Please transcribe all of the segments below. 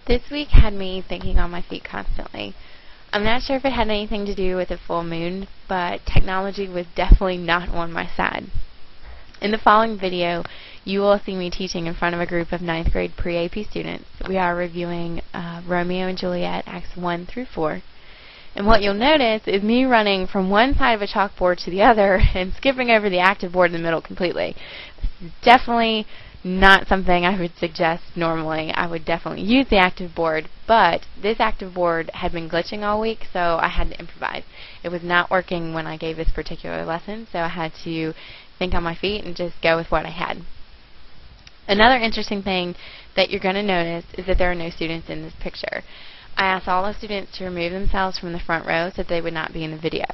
This week had me thinking on my feet constantly. I'm not sure if it had anything to do with a full moon, but technology was definitely not on my side. In the following video, you will see me teaching in front of a group of 9th grade pre-AP students. We are reviewing Romeo and Juliet, Acts 1 through 4. And what you'll notice is me running from one side of a chalkboard to the other and skipping over the active board in the middle completely. This is definitely not something I would suggest normally. I would definitely use the active board, but this active board had been glitching all week, so I had to improvise. It was not working when I gave this particular lesson, so I had to think on my feet and just go with what I had. Another interesting thing that you're going to notice is that there are no students in this picture. I asked all the students to remove themselves from the front row so that they would not be in the video.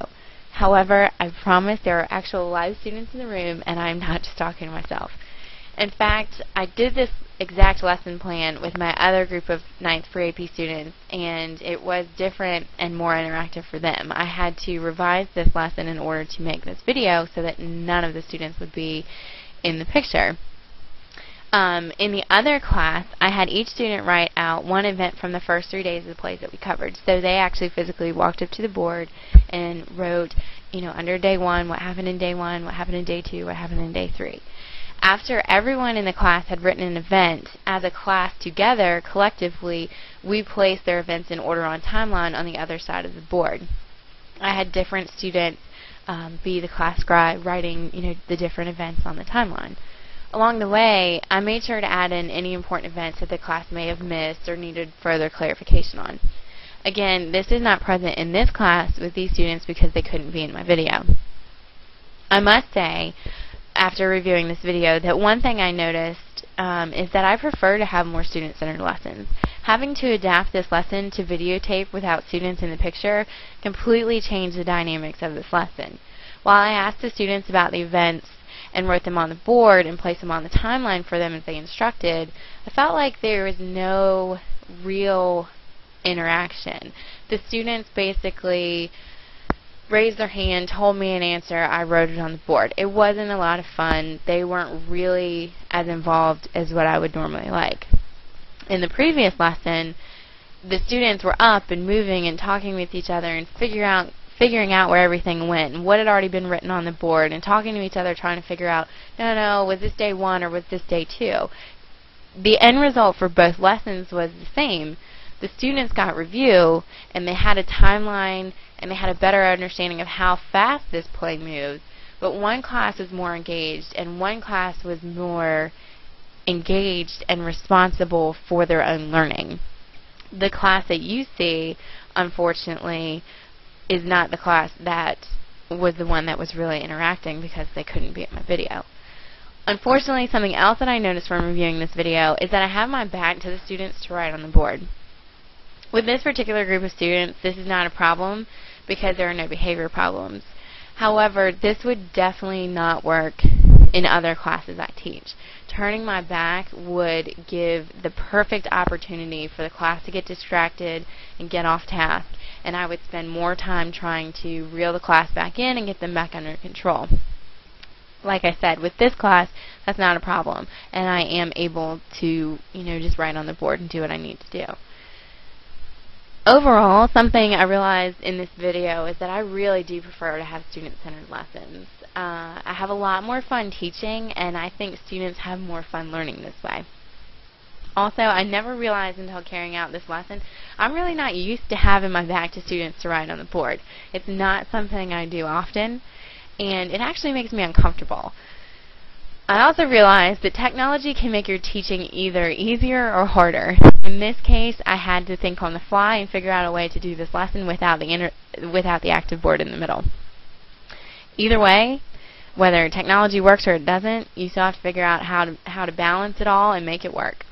However, I promise there are actual live students in the room, and I'm not just talking to myself. In fact, I did this exact lesson plan with my other group of 9th pre-AP students, and it was different and more interactive for them. I had to revise this lesson in order to make this video so that none of the students would be in the picture. In the other class, I had each student write out one event from the first 3 days of the plays that we covered. So they actually physically walked up to the board and wrote, under day 1, what happened in day 1, what happened in day 2, what happened in day 3. After everyone in the class had written an event, as a class together, collectively, we placed their events in order on timeline on the other side of the board. I had different students be the class scribe, writing the different events on the timeline. Along the way, I made sure to add in any important events that the class may have missed or needed further clarification on. Again, this is not present in this class with these students because they couldn't be in my video. I must say, after reviewing this video, that one thing I noticed is that I prefer to have more student-centered lessons. Having to adapt this lesson to videotape without students in the picture completely changed the dynamics of this lesson. While I asked the students about the events and wrote them on the board and placed them on the timeline for them as they instructed, I felt like there was no real interaction. The students basically raised their hand, told me an answer, I wrote it on the board. It wasn't a lot of fun. They weren't really as involved as what I would normally like. In the previous lesson, the students were up and moving and talking with each other and figuring out where everything went and what had already been written on the board and talking to each other trying to figure out, no, was this day 1 or was this day 2? The end result for both lessons was the same. The students got review and they had a timeline and they had a better understanding of how fast this play moves, but one class was more engaged and one class was more engaged and responsible for their own learning. The class that you see, unfortunately, is not the class that was the one that was really interacting because they couldn't be in my video. Unfortunately, something else that I noticed from reviewing this video is that I have my back to the students to write on the board. With this particular group of students, this is not a problem because there are no behavior problems. However, this would definitely not work in other classes I teach. Turning my back would give the perfect opportunity for the class to get distracted and get off task, and I would spend more time trying to reel the class back in and get them back under control. Like I said, with this class, that's not a problem, and I am able to, just write on the board and do what I need to do. Overall, something I realized in this video is that I really do prefer to have student-centered lessons. I have a lot more fun teaching, and I think students have more fun learning this way. Also, I never realized until carrying out this lesson, I'm really not used to having my back to students to write on the board. It's not something I do often, and it actually makes me uncomfortable. I also realized that technology can make your teaching either easier or harder. In this case, I had to think on the fly and figure out a way to do this lesson without the active board in the middle. Either way, whether technology works or it doesn't, you still have to figure out how to balance it all and make it work.